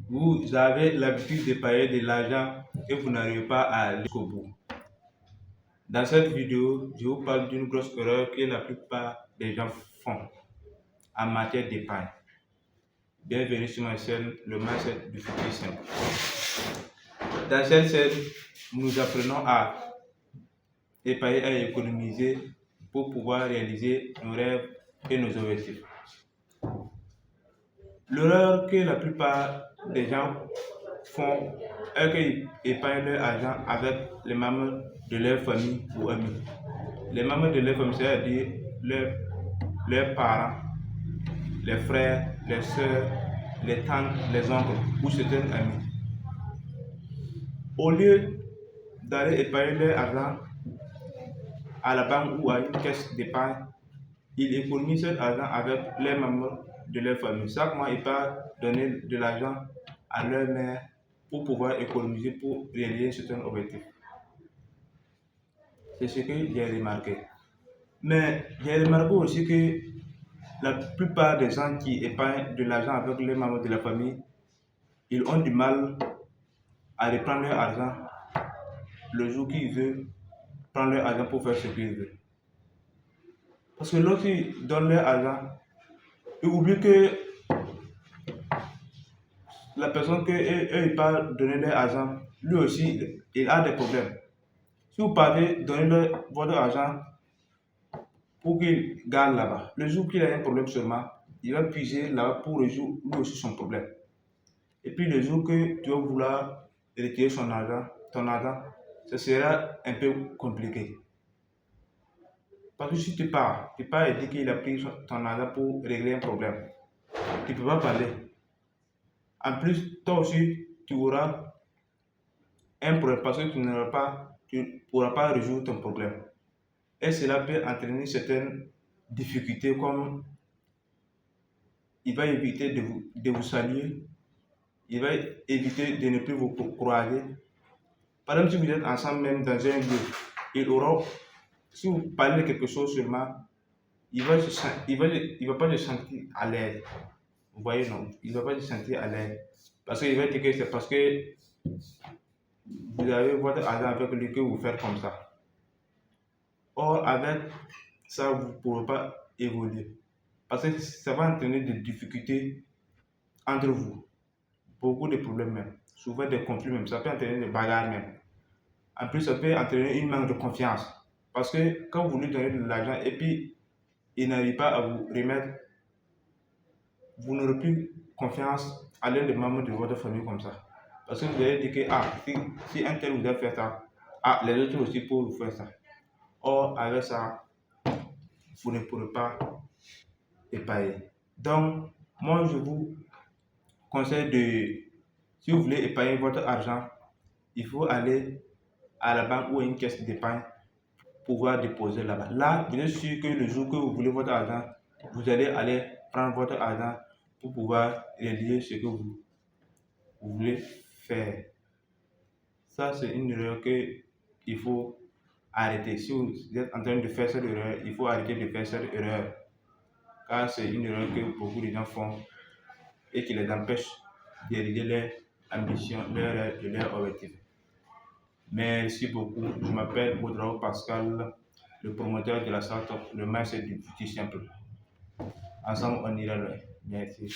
Vous avez l'habitude de payer de l'argent et vous n'arrivez pas à aller jusqu'au bout. Dans cette vidéo, je vous parle d'une grosse erreur que la plupart des gens font en matière d'épargne. Bienvenue sur ma chaîne, le mindset du futur simple. Dans cette chaîne, nous apprenons à épargner et économiser pour pouvoir réaliser nos rêves et nos objectifs. L'erreur que la plupart des gens font est qu'ils épargnent leur argent avec les membres de leur famille ou amis. Les membres de leur famille, c'est-à-dire leurs parents, les frères, les soeurs, les tantes, les oncles ou certains amis. Au lieu d'aller épargner leur argent à la banque ou à une caisse d'épargne, ils économisent cet argent avec les membres de leur famille. Chaque mois, ils peuvent donner de l'argent à leur mère pour pouvoir économiser pour réaliser certains objectifs. C'est ce que j'ai remarqué. Mais j'ai remarqué aussi que la plupart des gens qui épargnent de l'argent avec les membres de la famille, ils ont du mal à reprendre leur argent le jour qu'ils veulent prendre leur argent pour faire ce qu'ils veulent. Parce que lorsqu'ils donnent leur argent, ils oublient que la personne qu'ils parlent donner leur argent, lui aussi, il a des problèmes. Si vous partez donner votre argent pour qu'il garde là-bas, le jour qu'il a un problème seulement, il va puiser là-bas pour résoudre lui aussi son problème. Et puis le jour que tu vas vouloir retirer ton argent, ce sera un peu compliqué. Parce que si tu pars et dis qu'il a pris ton argent pour régler un problème, tu ne peux pas parler. En plus, toi aussi, tu auras un problème parce que tu ne pourras pas résoudre ton problème. Et cela peut entraîner certaines difficultés comme il va éviter de vous saluer, il va éviter de ne plus vous croiser. Par exemple, si vous êtes ensemble même dans un lieu, si vous parlez de quelque chose seulement, il va pas se sentir à l'aise. Vous voyez, non, il ne va pas se sentir à l'aise. Parce qu'il va dire que c'est parce que vous avez votre argent avec lui que vous faites comme ça. Or, avec ça, vous ne pourrez pas évoluer. Parce que ça va entraîner des difficultés entre vous. Beaucoup de problèmes même. Souvent des conflits même. Ça peut entraîner des bagarres même. En plus, ça peut entraîner une manque de confiance. Parce que quand vous lui donnez de l'argent et puis il n'arrive pas à vous remettre, vous n'aurez plus confiance à l'un des membres de votre famille comme ça. Parce que vous allez dire que si un tel vous a fait ça, les autres aussi pour vous faire ça. Or, avec ça, vous ne pourrez pas épargner. Donc, moi, je vous conseille si vous voulez épargner votre argent, il faut aller à la banque ou à une caisse d'épargne pour pouvoir déposer là-bas. Là, vous êtes sûr que le jour que vous voulez votre argent, vous allez aller prendre votre argent pour pouvoir réaliser ce que vous voulez faire. Ça, c'est une erreur qu'il faut arrêter. Si vous êtes en train de faire cette erreur, il faut arrêter de faire cette erreur. Car c'est une erreur que beaucoup de gens font et qui les empêche de réaliser leur ambition, leur rêve et leur objectif. Merci beaucoup. Je m'appelle Boudrao Pascal, le promoteur de la startup, le mindset du futur simple. Ensemble, on ira loin. Merci.